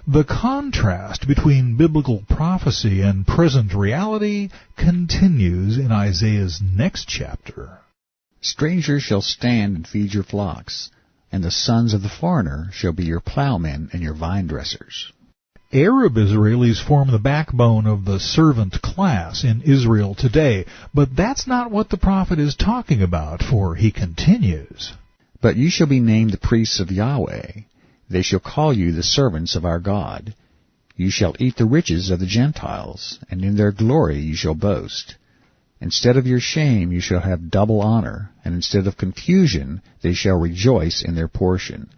The contrast between biblical prophecy and present reality continues in Isaiah's next chapter. Strangers shall stand and feed your flocks, and the sons of the foreigner shall be your plowmen and your vine dressers. Arab Israelis form the backbone of the servant class in Israel today, but that's not what the prophet is talking about, for he continues. But you shall be named the priests of Yahweh. They shall call you the servants of our God. You shall eat the riches of the Gentiles, and in their glory you shall boast. Instead of your shame you shall have double honor, and instead of confusion they shall rejoice in their portion.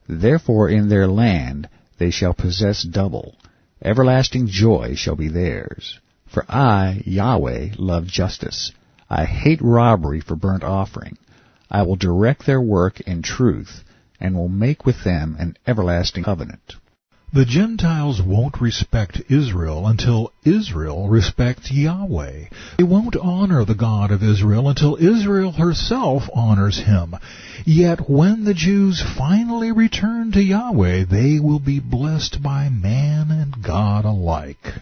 Therefore in their land they shall possess double. Everlasting joy shall be theirs. For I, Yahweh, love justice. I hate robbery for burnt offering. I will direct their work in truth, and will make with them an everlasting covenant. The Gentiles won't respect Israel until Israel respects Yahweh. They won't honor the God of Israel until Israel herself honors him. Yet when the Jews finally return to Yahweh, they will be blessed by man and God alike.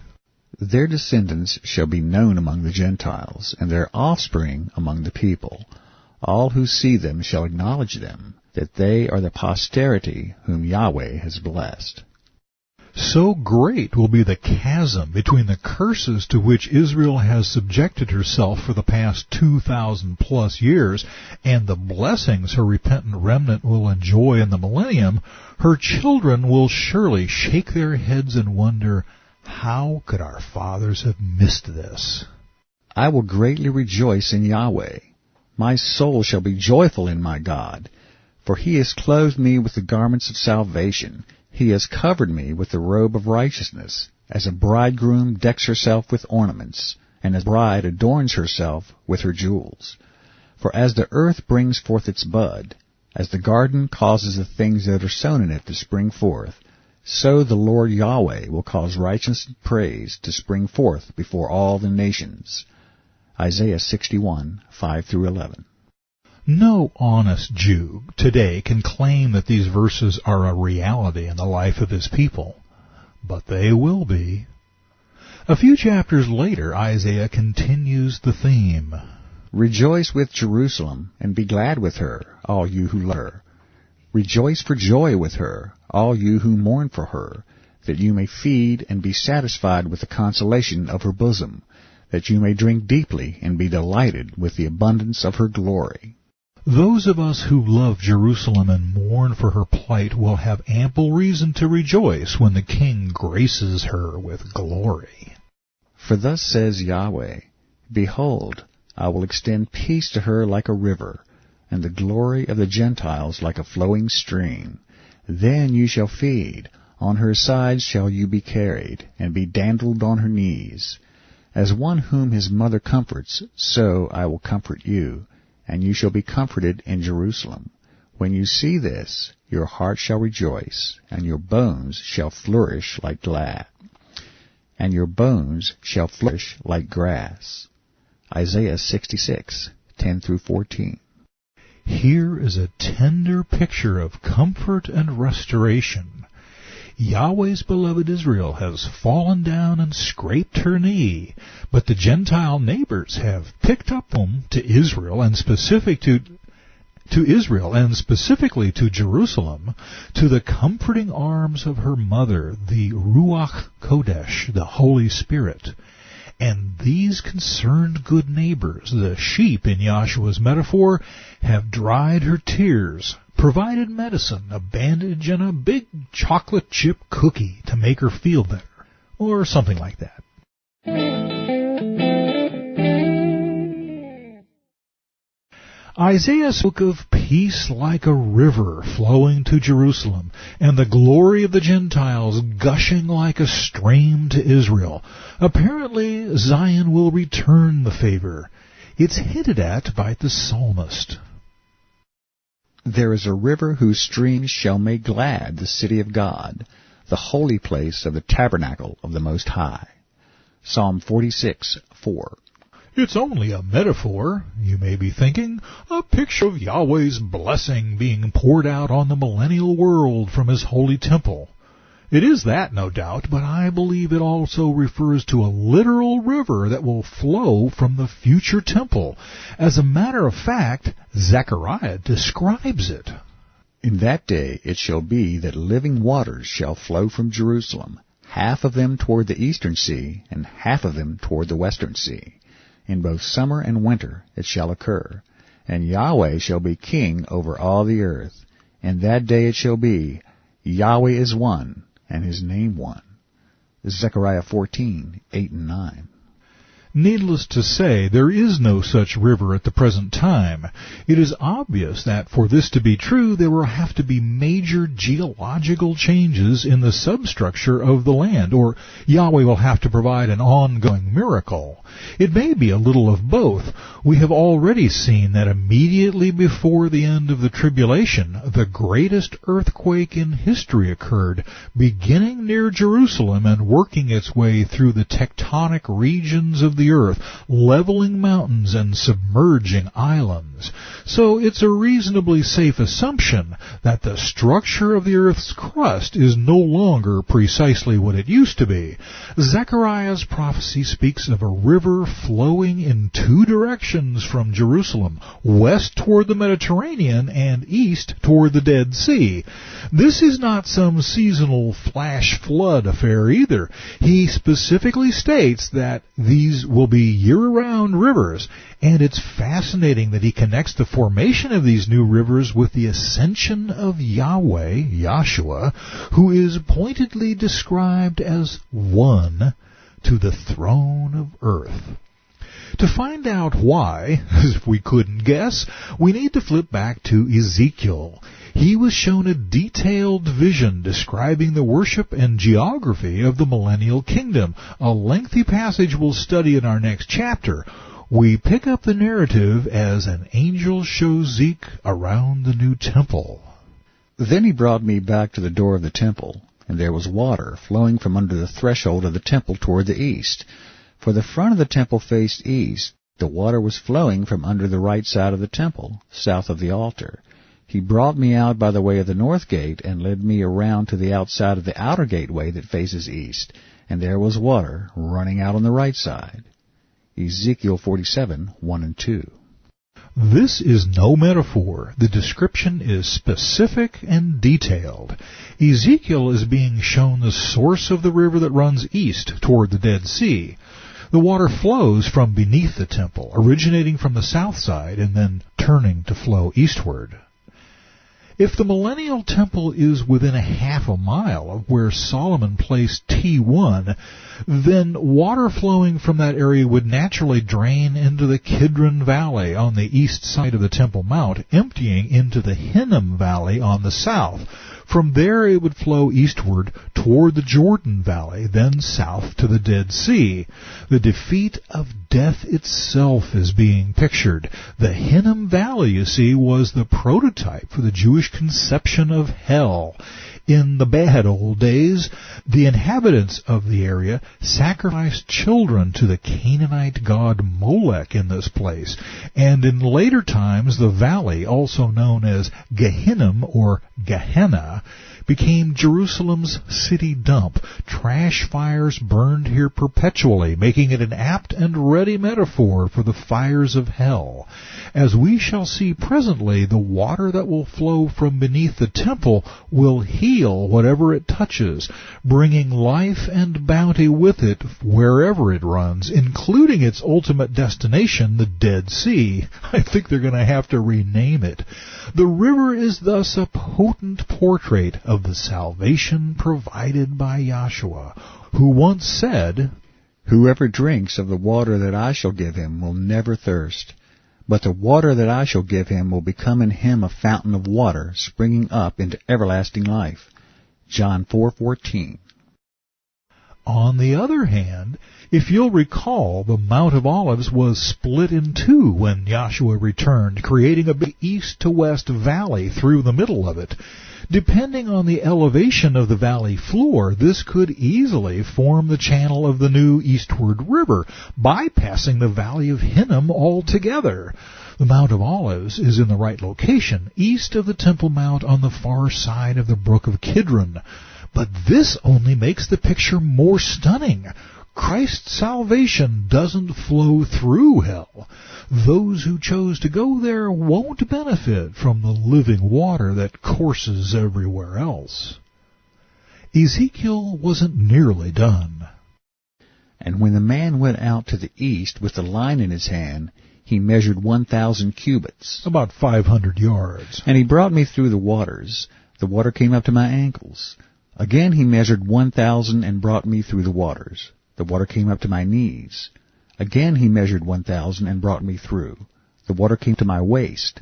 Their descendants shall be known among the Gentiles, and their offspring among the people. All who see them shall acknowledge them, that they are the posterity whom Yahweh has blessed. So great will be the chasm between the curses to which Israel has subjected herself for the past 2,000+ years and the blessings her repentant remnant will enjoy in the millennium, her children will surely shake their heads and wonder, how could our fathers have missed this? I will greatly rejoice in Yahweh. My soul shall be joyful in my God, for he has clothed me with the garments of salvation. He has covered me with the robe of righteousness, as a bridegroom decks herself with ornaments, and as a bride adorns herself with her jewels. For as the earth brings forth its bud, as the garden causes the things that are sown in it to spring forth, so the Lord Yahweh will cause righteousness and praise to spring forth before all the nations. Isaiah 61, 5-11. No honest Jew today can claim that these verses are a reality in the life of his people, but they will be. A few chapters later, Isaiah continues the theme. Rejoice with Jerusalem, and be glad with her, all you who love her. Rejoice for joy with her, all you who mourn for her, that you may feed and be satisfied with the consolation of her bosom, that you may drink deeply and be delighted with the abundance of her glory. Those of us who love Jerusalem and mourn for her plight will have ample reason to rejoice when the King graces her with glory. For thus says Yahweh, Behold, I will extend peace to her like a river, and the glory of the Gentiles like a flowing stream. Then you shall feed, on her sides shall you be carried, and be dandled on her knees. As one whom his mother comforts, so I will comfort you, and you shall be comforted in Jerusalem. When you see this, your heart shall rejoice, and your bones shall flourish like grass. Isaiah 66, 10-14. Here is a tender picture of comfort and restoration. Yahweh's beloved Israel has fallen down and scraped her knee, but the Gentile neighbors have picked up them to Israel and specifically to Jerusalem, to the comforting arms of her mother, the Ruach Kodesh, the Holy Spirit. And these concerned good neighbors, the sheep in Yahshua's metaphor, have dried her tears, provided medicine, a bandage, and a big chocolate chip cookie to make her feel better, or something like that. Isaiah spoke of peace like a river flowing to Jerusalem, and the glory of the Gentiles gushing like a stream to Israel. Apparently, Zion will return the favor. It's hinted at by the psalmist. There is a river whose streams shall make glad the city of God, the holy place of the tabernacle of the Most High. Psalm 46:4. It's only a metaphor, you may be thinking, a picture of Yahweh's blessing being poured out on the millennial world from his holy temple. It is that, no doubt, but I believe it also refers to a literal river that will flow from the future temple. As a matter of fact, Zechariah describes it. In that day it shall be that living waters shall flow from Jerusalem, half of them toward the eastern sea, and half of them toward the western sea. In both summer and winter it shall occur. And Yahweh shall be king over all the earth. In that day it shall be, Yahweh is one, and his name one. Zechariah 14:8 and 9. Needless to say, there is no such river at the present time. It is obvious that for this to be true, there will have to be major geological changes in the substructure of the land, or Yahweh will have to provide an ongoing miracle. It may be a little of both. We have already seen that immediately before the end of the tribulation, the greatest earthquake in history occurred, beginning near Jerusalem and working its way through the tectonic regions of the earth, leveling mountains and submerging islands. So it's a reasonably safe assumption that the structure of the earth's crust is no longer precisely what it used to be. Zechariah's prophecy speaks of a river flowing in two directions from Jerusalem, west toward the Mediterranean and east toward the Dead Sea. This is not some seasonal flash flood affair either. He specifically states that these will be year-round rivers, and it's fascinating that he connects the formation of these new rivers with the ascension of Yahweh, Yahshua, who is pointedly described as one to the throne of earth. To find out why, as if we couldn't guess, we need to flip back to Ezekiel. He was shown a detailed vision describing the worship and geography of the millennial kingdom, a lengthy passage we'll study in our next chapter. We pick up the narrative as an angel shows Zeke around the new temple. Then he brought me back to the door of the temple, and there was water flowing from under the threshold of the temple toward the east. For the front of the temple faced east. The water was flowing from under the right side of the temple, south of the altar. He brought me out by the way of the north gate, and led me around to the outside of the outer gateway that faces east, and there was water running out on the right side. Ezekiel 47:1 and 2. This is no metaphor. The description is specific and detailed. Ezekiel is being shown the source of the river that runs east toward the Dead Sea. The water flows from beneath the temple, originating from the south side and then turning to flow eastward. If the millennial temple is within a half a mile of where Solomon placed T1, then water flowing from that area would naturally drain into the Kidron Valley on the east side of the Temple Mount, emptying into the Hinnom Valley on the south. From there it would flow eastward toward the Jordan Valley, then south to the Dead Sea. The defeat of death itself is being pictured. The Hinnom Valley, you see, was the prototype for the Jewish conception of hell. In the bad old days, the inhabitants of the area sacrificed children to the Canaanite god Molech in this place. And in later times, the valley, also known as Gehinnom or Gehenna, became Jerusalem's city dump. Trash fires burned here perpetually, making it an apt and ready metaphor for the fires of hell. As we shall see presently, the water that will flow from beneath the temple will heal whatever it touches, bringing life and bounty with it wherever it runs, including its ultimate destination, the Dead Sea. I think they're going to have to rename it. The river is thus a potent portrait of the salvation provided by Yahshua, who once said, "Whoever drinks of the water that I shall give him will never thirst, but the water that I shall give him will become in him a fountain of water springing up into everlasting life." John 4:14. On the other hand, if you'll recall, the Mount of Olives was split in two when Yahshua returned, creating a big east-to-west valley through the middle of it. Depending on the elevation of the valley floor, this could easily form the channel of the new eastward river, bypassing the valley of Hinnom altogether. The Mount of Olives is in the right location, east of the Temple Mount on the far side of the brook of Kidron. But this only makes the picture more stunning. Christ's salvation doesn't flow through hell. Those who chose to go there won't benefit from the living water that courses everywhere else. Ezekiel wasn't nearly done. And when the man went out to the east with the line in his hand, he measured 1,000 cubits. About 500 yards. And he brought me through the waters. The water came up to my ankles. Again he measured 1,000 and brought me through the waters. The water came up to my knees. Again he measured 1,000 and brought me through. The water came to my waist.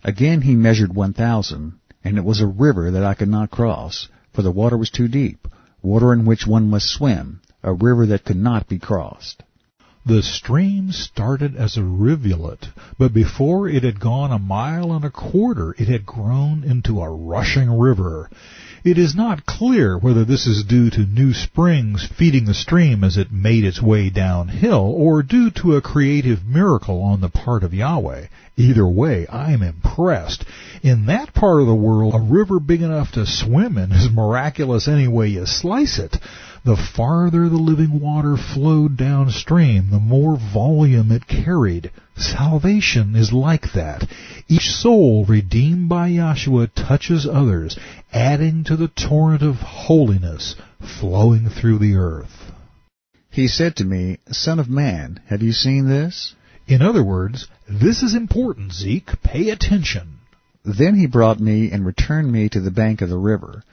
Again he measured 1,000, and it was a river that I could not cross, for the water was too deep, water in which one must swim, a river that could not be crossed. The stream started as a rivulet, but before it had gone 1.25 miles, it had grown into a rushing river. It is not clear whether this is due to new springs feeding the stream as it made its way downhill, or due to a creative miracle on the part of Yahweh. Either way, I'm impressed. In that part of the world, a river big enough to swim in is miraculous any way you slice it. The farther the living water flowed downstream, the more volume it carried. Salvation is like that. Each soul redeemed by Yahshua touches others, adding to the torrent of holiness flowing through the earth. He said to me, Son of man, have you seen this? In other words, this is important, Zeke. Pay attention. Then he brought me and returned me to the bank of the river.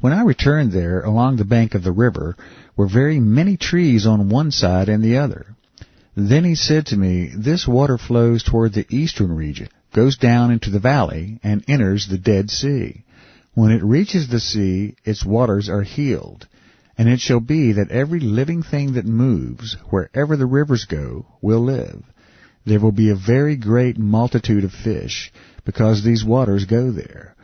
When I returned there, along the bank of the river were very many trees on one side and the other. Then he said to me, This water flows toward the eastern region, goes down into the valley, and enters the Dead Sea. When it reaches the sea, its waters are healed. And it shall be that every living thing that moves, wherever the rivers go, will live. There will be a very great multitude of fish, because these waters go there.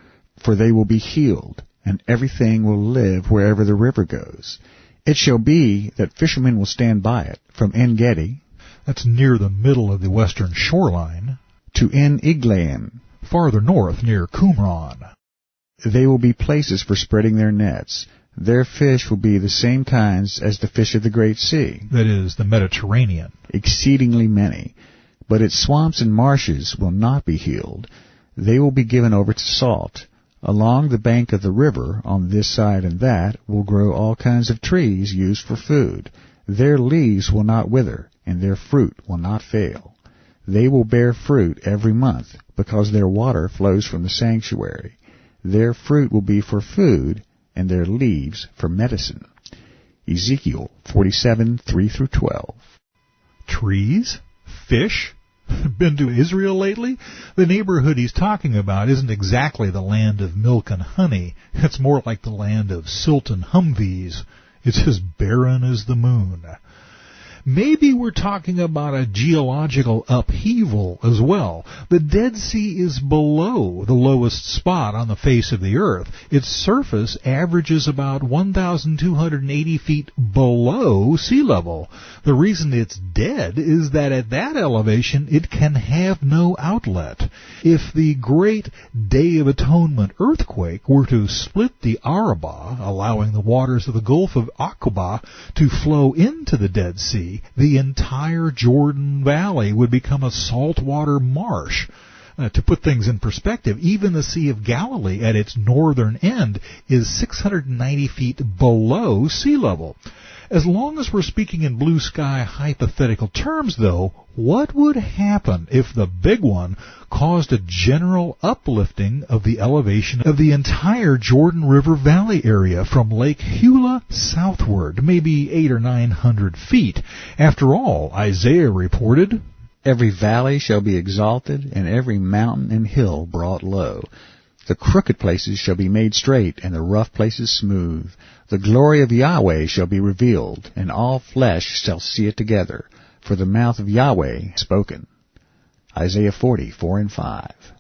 For they will be healed, and everything will live wherever the river goes. It shall be that fishermen will stand by it, from En-Gedi, that's near the middle of the western shoreline, to En-Eglaim, farther north near Qumran. They will be places for spreading their nets. Their fish will be the same kinds as the fish of the great sea, that is, the Mediterranean, exceedingly many. But its swamps and marshes will not be healed. They will be given over to salt. Along the bank of the river, on this side and that, will grow all kinds of trees used for food. Their leaves will not wither, and their fruit will not fail. They will bear fruit every month, because their water flows from the sanctuary. Their fruit will be for food, and their leaves for medicine. Ezekiel 47:3-12. Trees? Fish? Been to Israel lately? The neighborhood he's talking about isn't exactly the land of milk and honey. It's more like the land of silt and Humvees. It's as barren as the moon. Maybe we're talking about a geological upheaval as well. The Dead Sea is below the lowest spot on the face of the earth. Its surface averages about 1,280 feet below sea level. The reason it's dead is that at that elevation it can have no outlet. If the great Day of Atonement earthquake were to split the Arabah, allowing the waters of the Gulf of Aqaba to flow into the Dead Sea, the entire Jordan Valley would become a saltwater marsh. To put things in perspective, even the Sea of Galilee at its northern end is 690 feet below sea level. As long as we're speaking in blue sky hypothetical terms, though, what would happen if the big one caused a general uplifting of the elevation of the entire Jordan River Valley area from Lake Hula southward, maybe 800 or 900 feet? After all, Isaiah reported, Every valley shall be exalted, and every mountain and hill brought low. The crooked places shall be made straight, and the rough places smooth. The glory of Yahweh shall be revealed, and all flesh shall see it together, for the mouth of Yahweh has spoken. Isaiah 40:4-5.